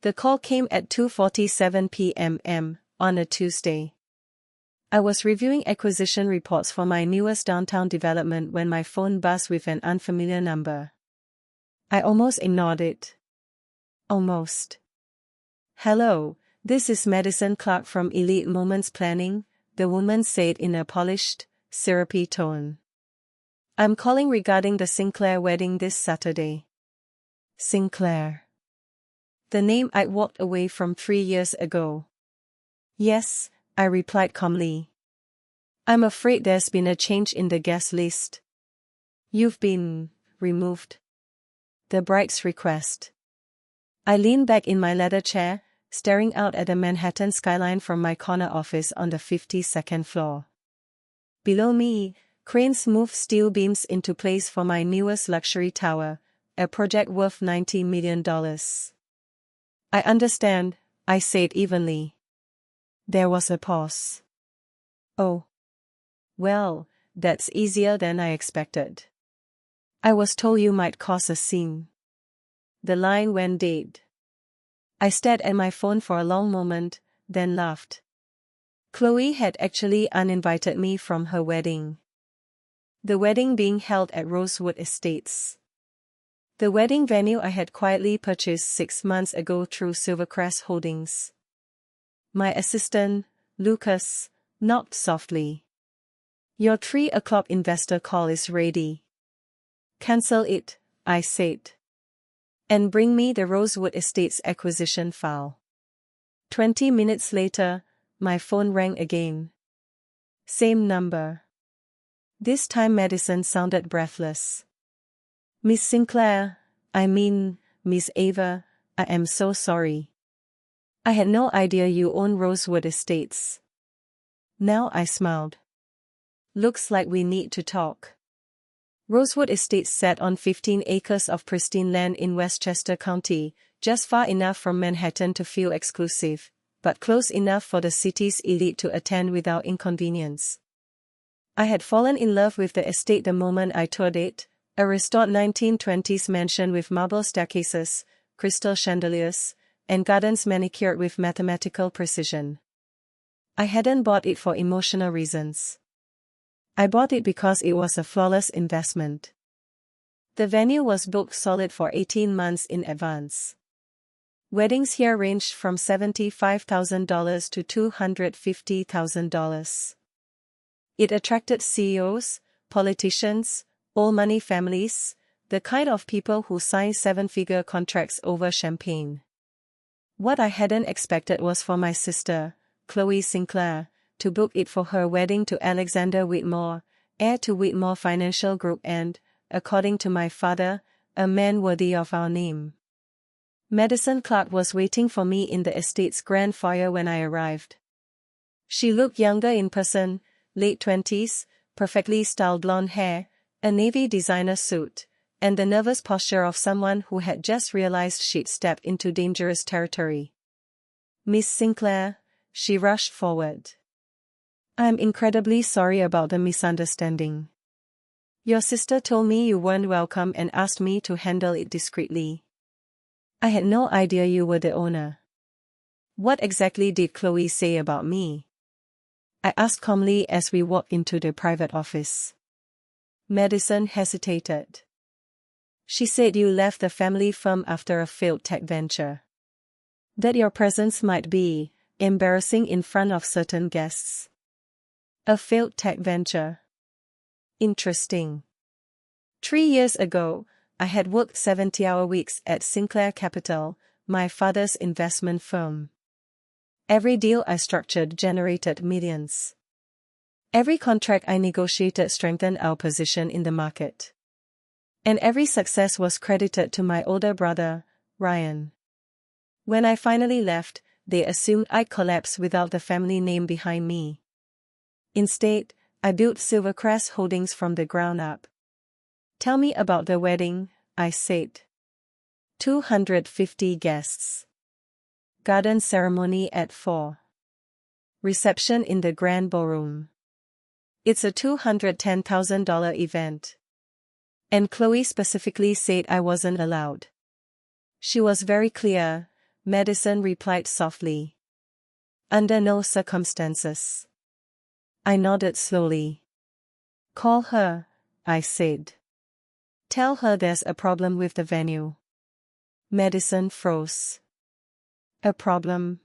The call came at 2:47 p.m. on a Tuesday. I was reviewing acquisition reports for my newest downtown development when my phone buzzed with an unfamiliar number. I almost ignored it. Almost. "Hello, this is Madison Clark from Elite Moments Planning," the woman said in a polished, syrupy tone. "I'm calling regarding the Sinclair wedding this Saturday." Sinclair. The name I'd walked away from 3 years ago. "Yes," I replied calmly. "I'm afraid there's been a change in the guest list." "You've been removed." The bride's request. I leaned back in my leather chair, staring out at the Manhattan skyline from my corner office on the 52nd floor. Below me, cranes moved steel beams into place for my newest luxury tower, a project worth $90 million. "I understand," I said evenly. There was a pause. "Oh. Well, that's easier than I expected. I was told you might cause a scene." The line went dead. I stared at my phone for a long moment, then laughed. Chloe had actually uninvited me from her wedding. The wedding being held at Rosewood Estates. The wedding venue I had quietly purchased 6 months ago through Silvercrest Holdings. My assistant, Lucas, knocked softly. "Your 3 o'clock investor call is ready." "Cancel it," I said. "And bring me the Rosewood Estates acquisition file." 20 minutes later, my phone rang again. Same number. This time Madison sounded breathless. "Miss Sinclair, Miss Ava, I am so sorry. I had no idea you own Rosewood Estates." Now I smiled. "Looks like we need to talk." Rosewood Estates sat on 15 acres of pristine land in Westchester County, just far enough from Manhattan to feel exclusive, but close enough for the city's elite to attend without inconvenience. I had fallen in love with the estate the moment I toured it, a restored 1920s mansion with marble staircases, crystal chandeliers, and gardens manicured with mathematical precision. I hadn't bought it for emotional reasons. I bought it because it was a flawless investment. The venue was booked solid for 18 months in advance. Weddings here ranged from $75,000 to $250,000. It attracted CEOs, politicians, old-money families, the kind of people who sign 7-figure contracts over champagne. What I hadn't expected was for my sister, Chloe Sinclair, to book it for her wedding to Alexander Whitmore, heir to Whitmore Financial Group and, according to my father, a man worthy of our name. Madison Clark was waiting for me in the estate's grand foyer when I arrived. She looked younger in person, late 20s, perfectly styled blonde hair, a navy designer suit, and the nervous posture of someone who had just realized she'd stepped into dangerous territory. "Miss Sinclair," she rushed forward. "I'm incredibly sorry about the misunderstanding. Your sister told me you weren't welcome and asked me to handle it discreetly. I had no idea you were the owner." "What exactly did Chloe say about me?" I asked calmly as we walked into the private office. Madison hesitated. "She said you left the family firm after a failed tech venture. That your presence might be embarrassing in front of certain guests." "A failed tech venture. Interesting." 3 years ago, I had worked 70-hour weeks at Sinclair Capital, my father's investment firm. Every deal I structured generated millions. Every contract I negotiated strengthened our position in the market. And every success was credited to my older brother, Ryan. When I finally left, they assumed I'd collapse without the family name behind me. Instead, I built Silvercrest Holdings from the ground up. "Tell me about the wedding," I said. 250 guests. Garden ceremony at 4. Reception in the grand ballroom. It's a $210,000 event. And Chloe specifically said I wasn't allowed. She was very clear, Madison replied softly. Under no circumstances. I nodded slowly. Call her, I said. Tell her there's a problem with the venue. Madison froze. A problem?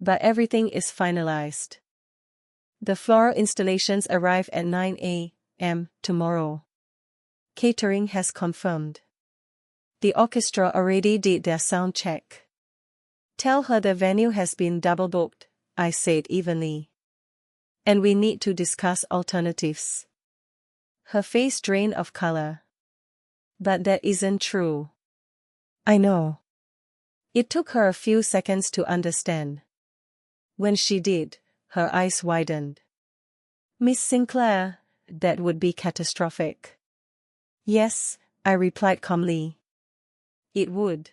But everything is finalized. The floral installations arrive at 9 a.m. tomorrow. Catering has confirmed. The orchestra already did their sound check. Tell her the venue has been double booked, I said evenly. And we need to discuss alternatives. Her face drained of color. But that isn't true. I know. It took her a few seconds to understand. When she did, her eyes widened. Miss Sinclair, that would be catastrophic. Yes, I replied calmly. It would.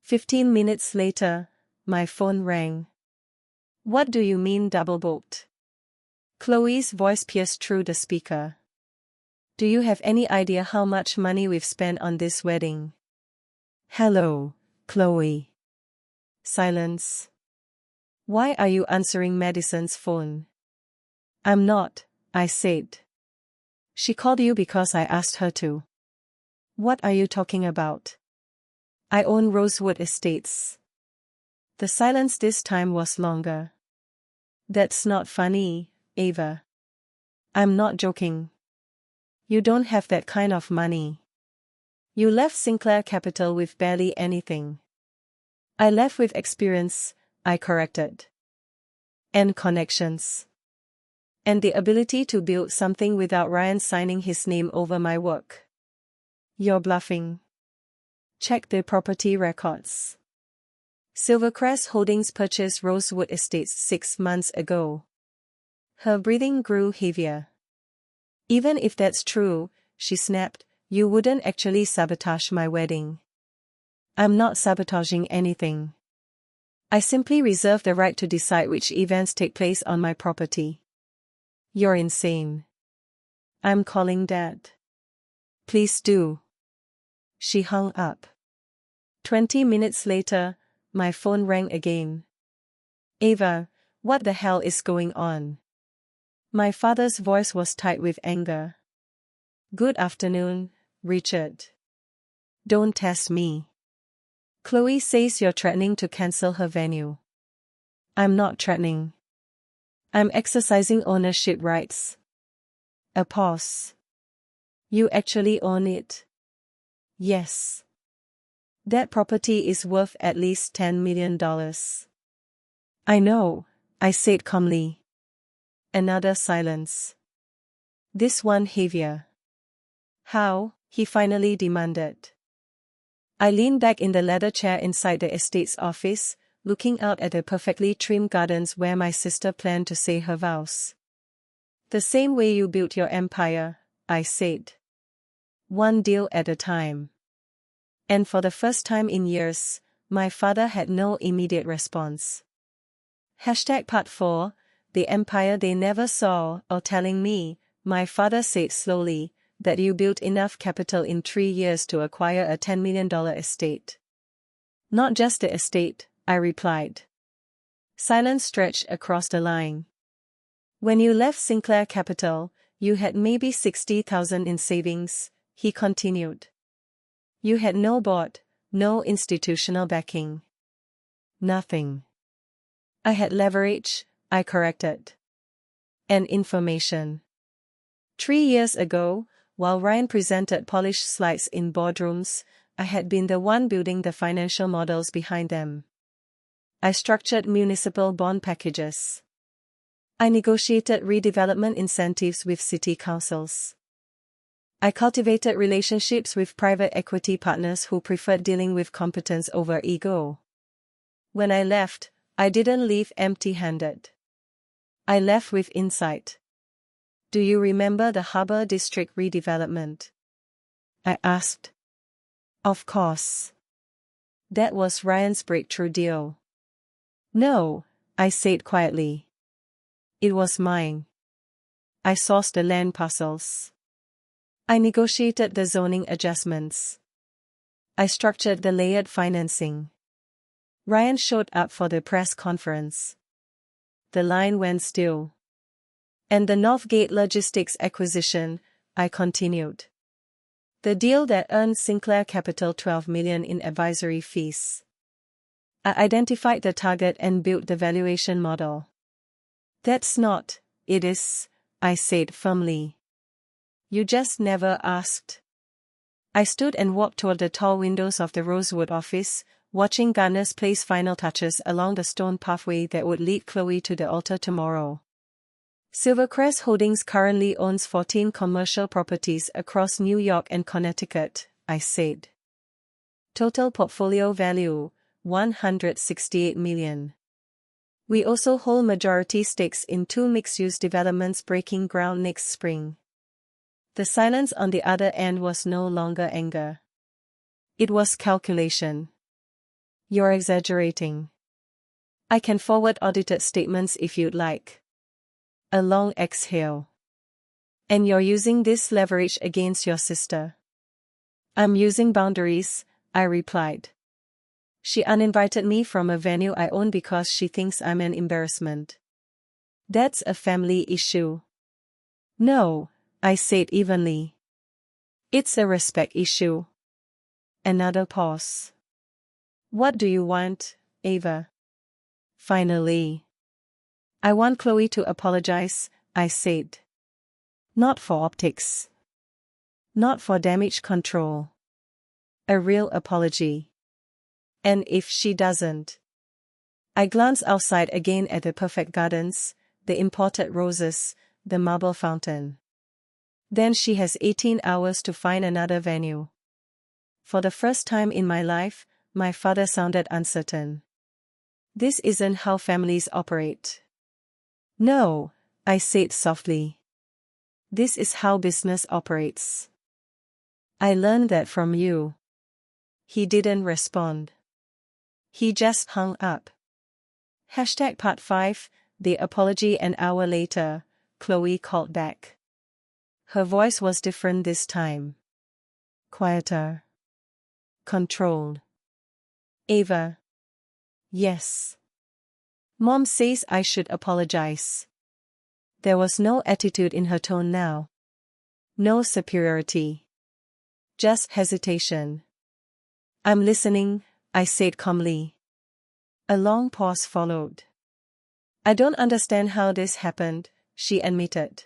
15 minutes later, my phone rang. What do you mean double booked? Chloe's voice pierced through the speaker. Do you have any idea how much money we've spent on this wedding? Hello, Chloe. Silence. Why are you answering Madison's phone? I'm not, I said. She called you because I asked her to. What are you talking about? I own Rosewood Estates. The silence this time was longer. That's not funny, Ava. I'm not joking. You don't have that kind of money. You left Sinclair Capital with barely anything. I left with experience, I corrected. And connections. And the ability to build something without Ryan signing his name over my work. You're bluffing. Check the property records. Silvercrest Holdings purchased Rosewood Estates 6 months ago. Her breathing grew heavier. Even if that's true, she snapped, you wouldn't actually sabotage my wedding. I'm not sabotaging anything. I simply reserve the right to decide which events take place on my property. You're insane. I'm calling Dad. Please do. She hung up. 20 minutes later, my phone rang again. Ava, what the hell is going on? My father's voice was tight with anger. Good afternoon, Richard. Don't test me. Chloe says you're threatening to cancel her venue. I'm not threatening. I'm exercising ownership rights. A pause. You actually own it? Yes. That property is worth at least $10 million. I know, I said calmly. Another silence. This one heavier. How? He finally demanded. I leaned back in the leather chair inside the estate's office, looking out at the perfectly trimmed gardens where my sister planned to say her vows. The same way you built your empire, I said. One deal at a time. And for the first time in years, my father had no immediate response. Part 4, the empire they never saw, or telling me, my father said slowly, that you built enough capital in 3 years to acquire a $10 million estate. Not just the estate, I replied. Silence stretched across the line. When you left Sinclair Capital, you had maybe $60,000 in savings, he continued. You had no board, no institutional backing. Nothing. I had leverage, I corrected. And information. 3 years ago, while Ryan presented polished slides in boardrooms, I had been the one building the financial models behind them. I structured municipal bond packages. I negotiated redevelopment incentives with city councils. I cultivated relationships with private equity partners who preferred dealing with competence over ego. When I left, I didn't leave empty-handed. I left with insight. Do you remember the Harbor District redevelopment? I asked. Of course. That was Ryan's breakthrough deal. No, I said quietly. It was mine. I sourced the land parcels. I negotiated the zoning adjustments. I structured the layered financing. Ryan showed up for the press conference. The line went still. And the Northgate Logistics acquisition, I continued. The deal that earned Sinclair Capital $12 million in advisory fees. I identified the target and built the valuation model. That's not, it is, I said firmly. You just never asked. I stood and walked toward the tall windows of the Rosewood office, watching Garner's place final touches along the stone pathway that would lead Chloe to the altar tomorrow. Silvercrest Holdings currently owns 14 commercial properties across New York and Connecticut, I said. Total portfolio value, $168 million. We also hold majority stakes in 2 mixed-use developments breaking ground next spring. The silence on the other end was no longer anger. It was calculation. You're exaggerating. I can forward audited statements if you'd like. A long exhale. And you're using this leverage against your sister. I'm using boundaries, I replied. She uninvited me from a venue I own because she thinks I'm an embarrassment. That's a family issue. No, I said evenly. It's a respect issue. Another pause. What do you want, Ava? Finally. I want Chloe to apologize, I said. Not for optics. Not for damage control. A real apology. And if she doesn't? I glanced outside again at the perfect gardens, the imported roses, the marble fountain. Then she has 18 hours to find another venue. For the first time in my life, my father sounded uncertain. This isn't how families operate. No, I said softly. This is how business operates. I learned that from you. He didn't respond. He just hung up. Part 5, the apology. An hour later, Chloe called back. Her voice was different this time. Quieter. Controlled. Ava. Yes. Mom says I should apologize. There was no attitude in her tone now. No superiority. Just hesitation. I'm listening, I said calmly. A long pause followed. I don't understand how this happened, she admitted.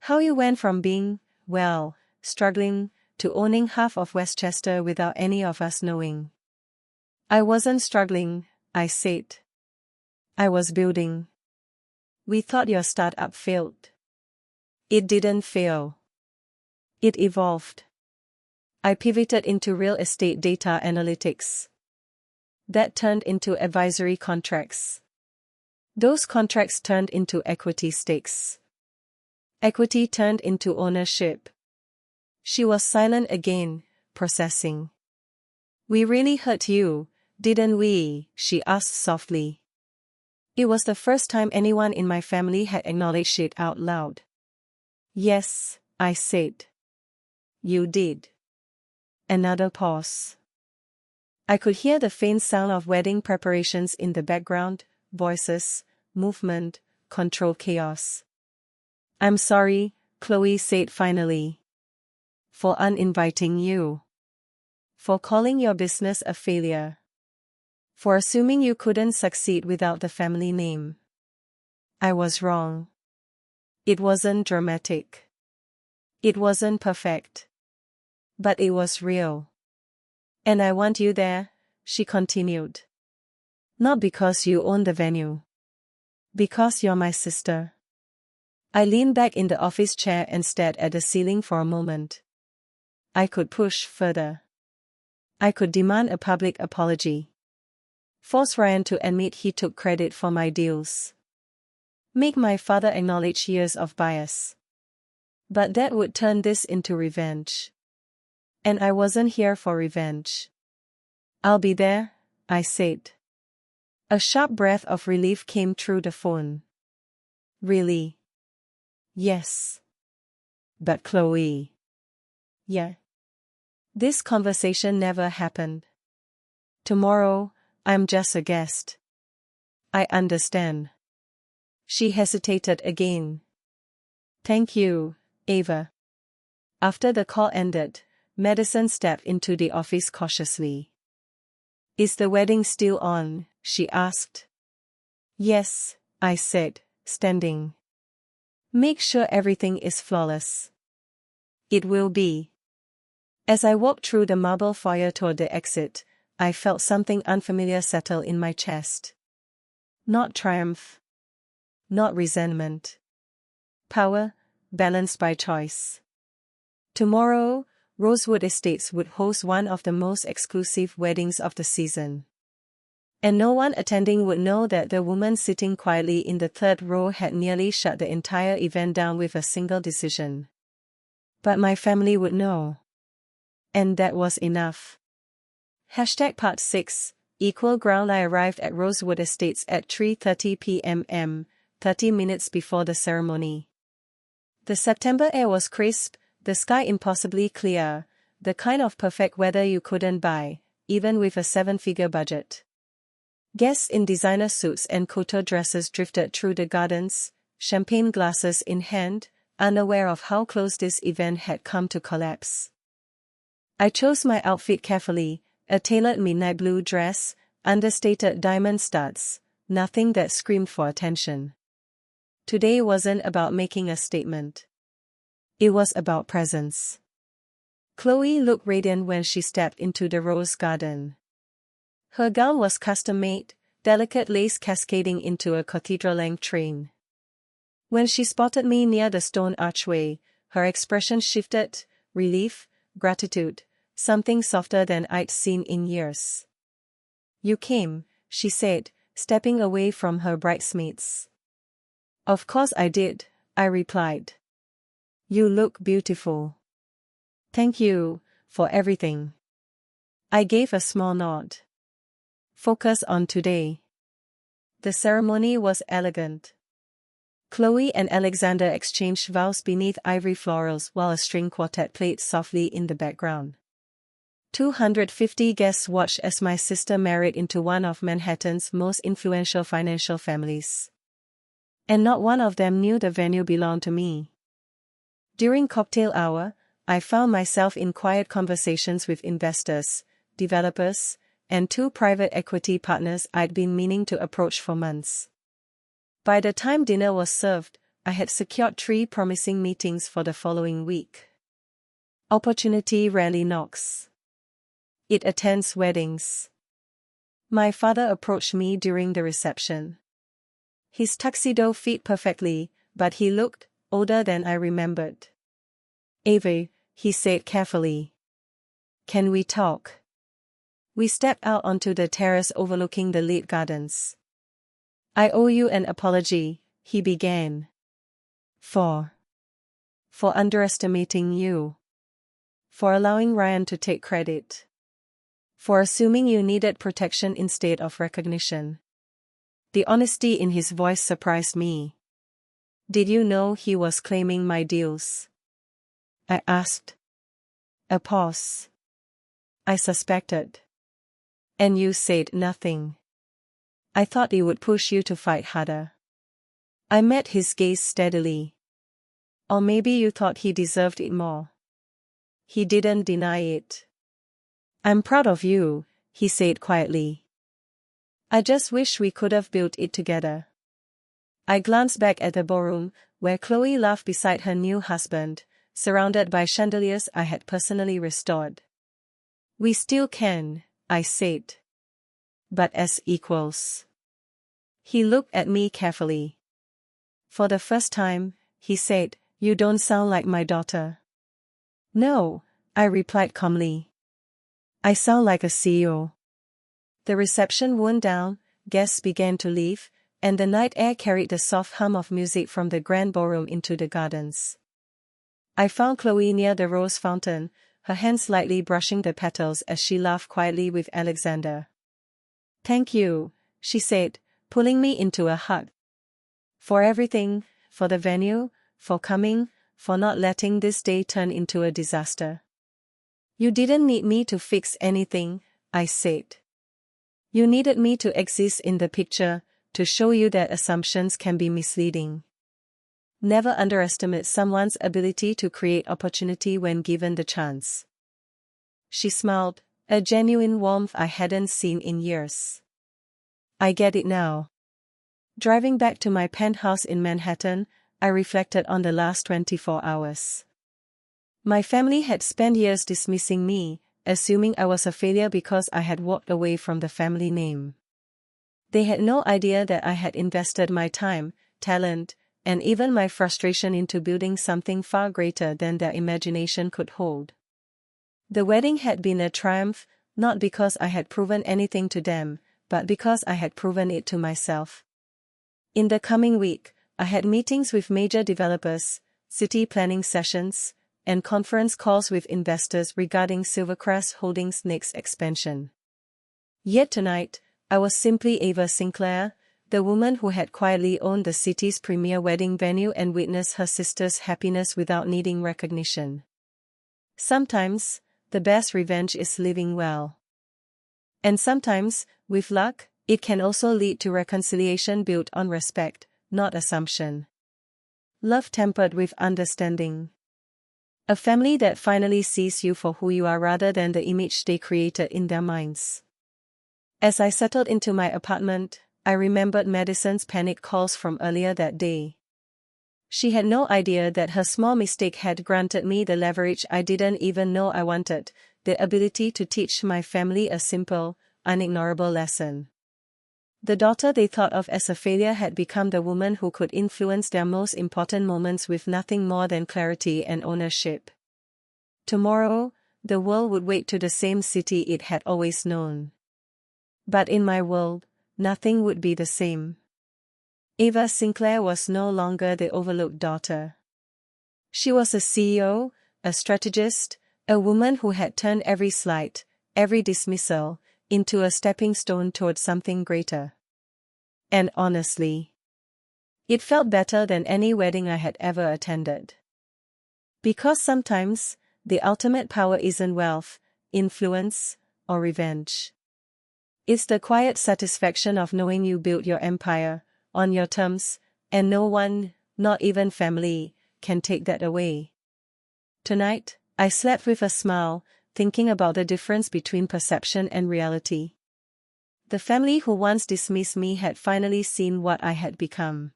How you went from being, well, struggling, to owning half of Westchester without any of us knowing. I wasn't struggling, I said. I was building. We thought your startup failed. It didn't fail. It evolved. I pivoted into real estate data analytics. That turned into advisory contracts. Those contracts turned into equity stakes. Equity turned into ownership. She was silent again, processing. We really hurt you, didn't we? She asked softly. It was the first time anyone in my family had acknowledged it out loud. Yes, I said. You did. Another pause. I could hear the faint sound of wedding preparations in the background, voices, movement, controlled chaos. I'm sorry, Chloe said finally. For uninviting you. For calling your business a failure. For assuming you couldn't succeed without the family name. I was wrong. It wasn't dramatic. It wasn't perfect. But it was real. And I want you there, she continued. Not because you own the venue. Because you're my sister. I leaned back in the office chair and stared at the ceiling for a moment. I could push further. I could demand a public apology. Force Ryan to admit he took credit for my deals. Make my father acknowledge years of bias. But that would turn this into revenge. And I wasn't here for revenge. I'll be there, I said. A sharp breath of relief came through the phone. Really? Yes. But Chloe. Yeah. This conversation never happened. Tomorrow, I'm just a guest. I understand. She hesitated again. Thank you, Ava. After the call ended, Madison stepped into the office cautiously. Is the wedding still on? She asked. Yes, I said, standing. Make sure everything is flawless. It will be. As I walked through the marble foyer toward the exit, I felt something unfamiliar settle in my chest. Not triumph. Not resentment. Power, balanced by choice. Tomorrow, Rosewood Estates would host one of the most exclusive weddings of the season. And no one attending would know that the woman sitting quietly in the third row had nearly shut the entire event down with a single decision. But my family would know. And that was enough. Part 6, Equal Ground. I arrived at Rosewood Estates at 3:30 p.m., 30 minutes before the ceremony. The September air was crisp, the sky impossibly clear, the kind of perfect weather you couldn't buy, even with a 7-figure budget. Guests in designer suits and couture dresses drifted through the gardens, champagne glasses in hand, unaware of how close this event had come to collapse. I chose my outfit carefully, a tailored midnight blue dress, understated diamond studs, nothing that screamed for attention. Today wasn't about making a statement. It was about presence. Chloe looked radiant when she stepped into the rose garden. Her gown was custom-made, delicate lace cascading into a cathedral-length train. When she spotted me near the stone archway, her expression shifted, relief, gratitude, something softer than I'd seen in years. You came, she said, stepping away from her bridesmaids. Of course I did, I replied. You look beautiful. Thank you, for everything. I gave a small nod. Focus on today. The ceremony was elegant. Chloe and Alexander exchanged vows beneath ivory florals while a string quartet played softly in the background. 250 guests watched as my sister married into one of Manhattan's most influential financial families. And not one of them knew the venue belonged to me. During cocktail hour, I found myself in quiet conversations with investors, developers, and 2 private equity partners I'd been meaning to approach for months. By the time dinner was served, I had secured 3 promising meetings for the following week. Opportunity rarely knocks. It attends weddings. My father approached me during the reception. His tuxedo fit perfectly, but he looked older than I remembered. Ava, he said carefully. Can we talk? We stepped out onto the terrace overlooking the lit gardens. I owe you an apology, he began. For underestimating you. For allowing Ryan to take credit. For assuming you needed protection instead of recognition. The honesty in his voice surprised me. Did you know he was claiming my deals? I asked. A pause. I suspected. And you said nothing. I thought it would push you to fight harder. I met his gaze steadily. Or maybe you thought he deserved it more. He didn't deny it. I'm proud of you, he said quietly. I just wish we could have built it together. I glanced back at the ballroom, where Chloe laughed beside her new husband, surrounded by chandeliers I had personally restored. We still can, I said. But as equals. He looked at me carefully. For the first time, he said, you don't sound like my daughter. No, I replied calmly. I sound like a CEO. The reception wound down, guests began to leave, and the night air carried the soft hum of music from the grand ballroom into the gardens. I found Chloe near the rose fountain, her hands lightly brushing the petals as she laughed quietly with Alexander. Thank you, she said, pulling me into a hug. For everything, for the venue, for coming, for not letting this day turn into a disaster. You didn't need me to fix anything, I said. You needed me to exist in the picture, to show you that assumptions can be misleading. Never underestimate someone's ability to create opportunity when given the chance. She smiled, a genuine warmth I hadn't seen in years. I get it now. Driving back to my penthouse in Manhattan, I reflected on the last 24 hours. My family had spent years dismissing me, assuming I was a failure because I had walked away from the family name. They had no idea that I had invested my time, talent, and even my frustration into building something far greater than their imagination could hold. The wedding had been a triumph, not because I had proven anything to them, but because I had proven it to myself. In the coming week, I had meetings with major developers, city planning sessions, and conference calls with investors regarding Silvercrest Holdings' next expansion. Yet tonight, I was simply Ava Sinclair, the woman who had quietly owned the city's premier wedding venue and witnessed her sister's happiness without needing recognition. Sometimes, the best revenge is living well. And sometimes, with luck, it can also lead to reconciliation built on respect, not assumption. Love tempered with understanding. A family that finally sees you for who you are rather than the image they created in their minds. As I settled into my apartment, I remembered Madison's panic calls from earlier that day. She had no idea that her small mistake had granted me the leverage I didn't even know I wanted, the ability to teach my family a simple, unignorable lesson. The daughter they thought of as a failure had become the woman who could influence their most important moments with nothing more than clarity and ownership. Tomorrow, the world would wake to the same city it had always known. But in my world, nothing would be the same. Ava Sinclair was no longer the overlooked daughter. She was a CEO, a strategist, a woman who had turned every slight, every dismissal, into a stepping stone toward something greater. And honestly, it felt better than any wedding I had ever attended. Because sometimes, the ultimate power isn't wealth, influence, or revenge. It's the quiet satisfaction of knowing you built your empire, on your terms, and no one, not even family, can take that away. Tonight, I slept with a smile, thinking about the difference between perception and reality. The family who once dismissed me had finally seen what I had become.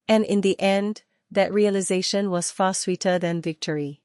And in the end, that realization was far sweeter than victory.